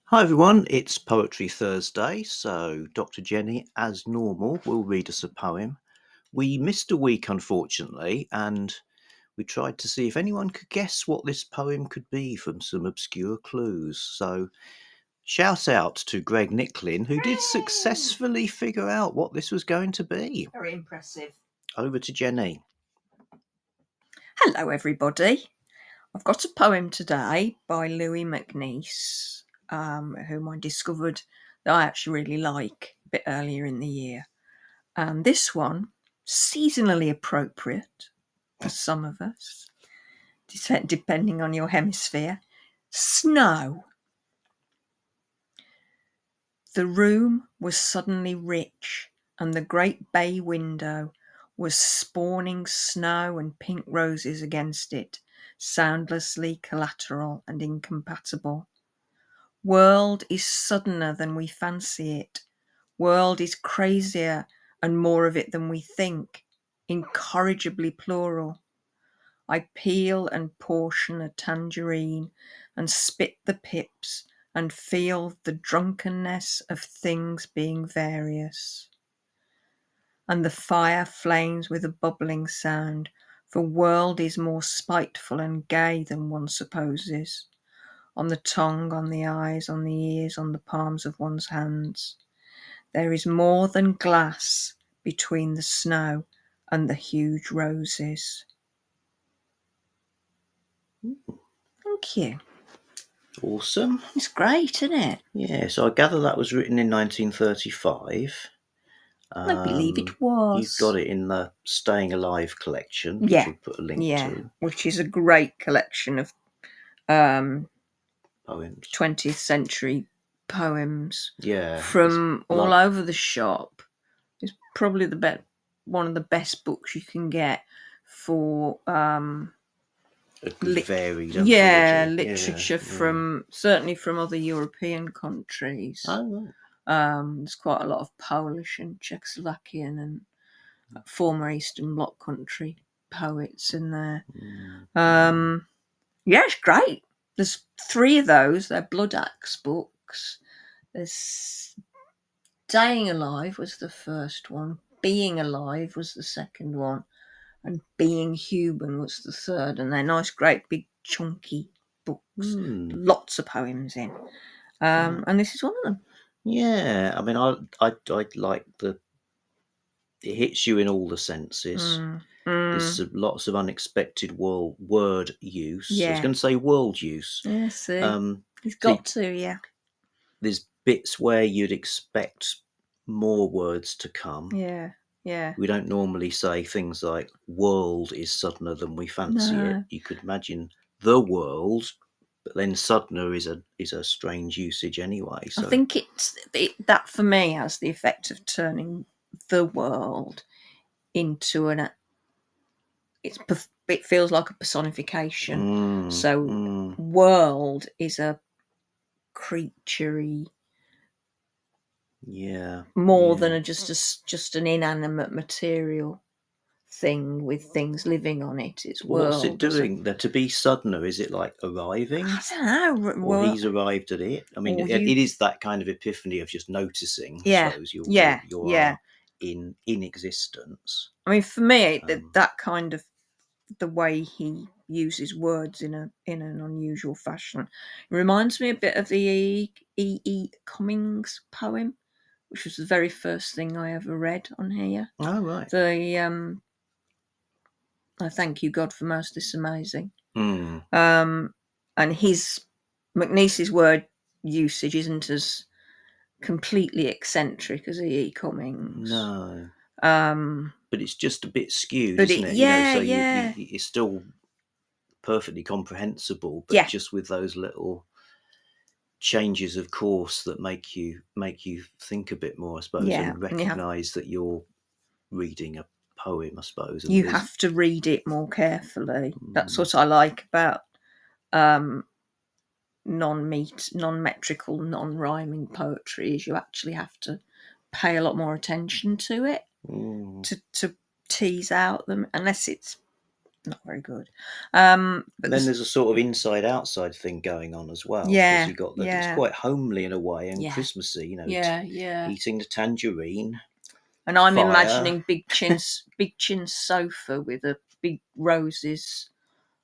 Hi everyone, it's Poetry Thursday, so Dr. Jennie, as normal, will read us a poem. We missed a week, unfortunately, and we tried to see if anyone could guess what this poem could be from some obscure clues. So, shout out to Greg Nicklin, who did successfully figure out what this was going to be. Very impressive. Over to Jennie. Hello, everybody. I've got a poem today by MacNeice, whom I discovered that I actually really like a bit earlier in the year. And this one, seasonally appropriate for some of us, depending on your hemisphere. Snow. The room was suddenly rich, and the great bay window was spawning snow and pink roses against it, soundlessly collateral and incompatible. World is suddener than we fancy it. World is crazier and more of it than we think, incorrigibly plural. I peel and portion a tangerine and spit the pips and feel the drunkenness of things being various. And the fire flames with a bubbling sound, for world is more spiteful and gay than one supposes. On the tongue, on the eyes, on the ears, on the palms of one's hands. There is more than glass between the snow and the huge roses. Thank you. Awesome. It's great, isn't it? Yeah, so I gather that was written in 1935. I believe it was. You've got it in the Staying Alive collection, which Yeah. we'll put a link to. Which is a great collection of Poems. 20th century poems. Yeah. From all over the shop. It's probably one of the best books you can get for a good varied anthology. Literature from certainly from other European countries. Oh, there's quite a lot of Polish and Czechoslovakian and former Eastern Bloc country poets in there. Yeah, it's great. There's 3 of those. They're Blood Axe books. There's Staying Alive was the first one. Being Alive was the second one. And Being Human was the third. And they're nice, great, big, chunky books. Lots of poems in. And this is one of them. Yeah, I mean, I like it hits you in all the senses. There's lots of unexpected word use. Yeah. I was going to say world use. Yeah, see. He's got to, yeah. There's bits where you'd expect more words to come. Yeah, yeah. We don't normally say things like world is suddener than we fancy it. You could imagine the world, but then suddener is a strange usage anyway. So I think that for me has the effect of turning the world into it feels like a personification. World is a creaturey, more than just an inanimate material thing with things living on it. It's world. What's it doing? To be suddener, is it like arriving? I don't know. Or he's arrived at it. I mean, it is that kind of epiphany of just noticing. I suppose you are in existence. I mean, for me, that kind of the way he uses words in an unusual fashion. It reminds me a bit of the E. Cummings poem, which was the very first thing I ever read on here. Oh, right. I thank you, God, for most this amazing. And MacNeice's word usage isn't as completely eccentric as E. Cummings. No. But it's just a bit skewed, isn't it? Yeah, it's still perfectly comprehensible, but just with those little changes of course that make you think a bit more, I suppose, and recognise that you're reading a poem, I suppose. And you have to read it more carefully. That's what I like about non-metrical, non-rhyming poetry, is you actually have to pay a lot more attention to it to tease out them, unless it's not very good. And But then there's a sort of inside-outside thing going on as well, because yeah, you got that it's yeah, quite homely in a way and yeah, Christmassy, you know, yeah. eating the tangerine, And I'm fire, imagining Big Chin's sofa with a big roses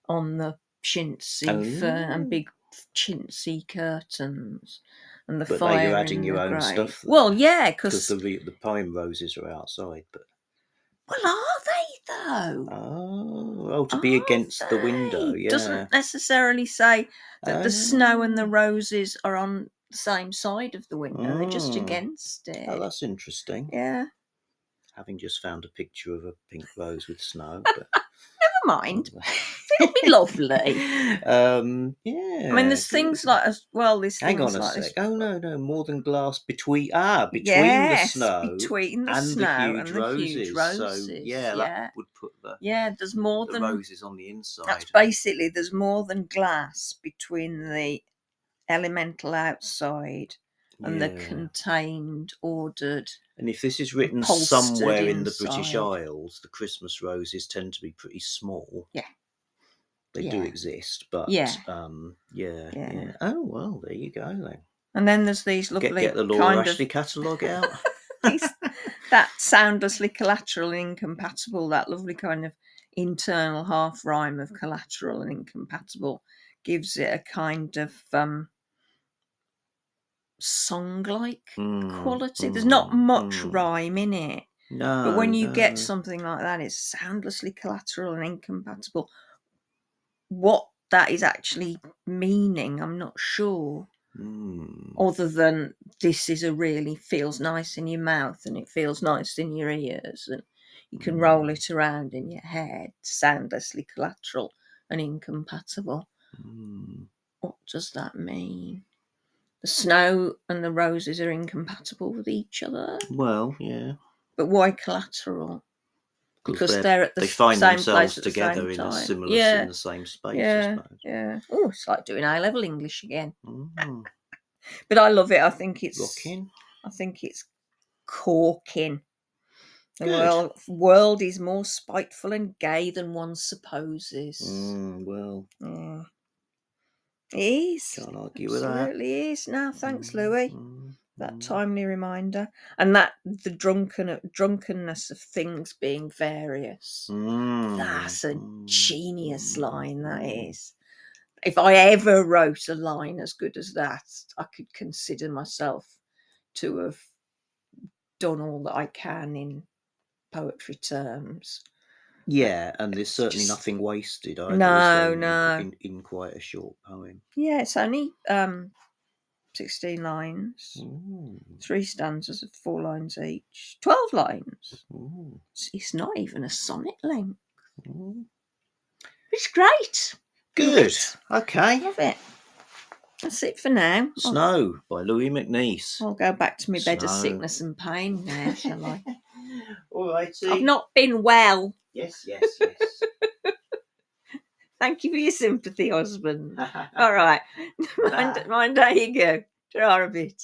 on the chintzy and oh, big chintzy curtains, and the but you're fire adding in your the own grate. stuff Well, there, yeah, because because the pine roses are outside. But well, are they though? to be Are against the window, they? yeah. Doesn't necessarily say that the snow and the Oh, roses are on the same side of the window. They're just mm. against Oh, it. that's interesting. Yeah. Having just found a picture of a pink rose with snow, but Never mind. It'll be lovely. I mean, yeah, there's things good. like as well. There's Hang things on a like sec. this. Oh no, more than glass between the Yes, snow between the and the snow huge and the huge roses. So roses. yeah, that Yeah, would put yeah. There's more the than roses on the that's inside. basically there's more than glass between the elemental outside and the Yeah. contained, ordered, And if this is written upholstered somewhere in the British inside. Isles, the Christmas roses tend to be pretty small. Yeah, They do yeah, exist, but yeah, yeah, yeah. yeah. Oh well, there you go then. And then there's these Get lovely the Laura kind of Ashley catalogue out. these that soundlessly collateral and incompatible, that lovely kind of internal half rhyme of collateral and incompatible gives it a kind of song-like Mm, quality. There's not mm, much mm. rhyme in it, but when No, you get no. something like that, it's soundlessly collateral and incompatible. What that is actually meaning, I'm not sure. Mm, Other than this is a really feels nice in your mouth and it feels nice in your ears and you can roll mm, it around in your head, soundlessly collateral and incompatible. mm. What does that mean? The snow and the roses are incompatible with each other, Well, yeah, but why collateral? because Because they're at the they find same place themselves at the same together in a time. similar in Yeah, the same space, I yeah, suppose. yeah. Oh, it's like doing A-level English again. Mm. But I love it. Rocking. I think it's corking. The Good. world is more spiteful and gay than one supposes. Well, Yeah, it is. can't argue with that. Absolutely is. Now, thanks, Mm, Louis. mm, That mm, timely reminder. And that the drunkenness of things being various. mm, That's a mm, genius mm, line, that mm. is. If I ever wrote a line as good as that, I could consider myself to have done all that I can in poetry terms. Yeah, and there's It's certainly just nothing wasted either, is there, no, no. in quite a short poem? Yeah, it's only 16 lines, Mm, 3 stanzas of 4 lines each, 12 lines. mm, It's not even a sonnet length. mm. It's great. Love Good. it. Okay. Love it. That's it for now. Snow by Louis MacNeice. I'll go back to my bed of Snow. sickness and pain now, shall I? All righty. I've not been well. Yes, yes, yes. Thank you for your sympathy, husband. All right. Mind how you go. Try a bit.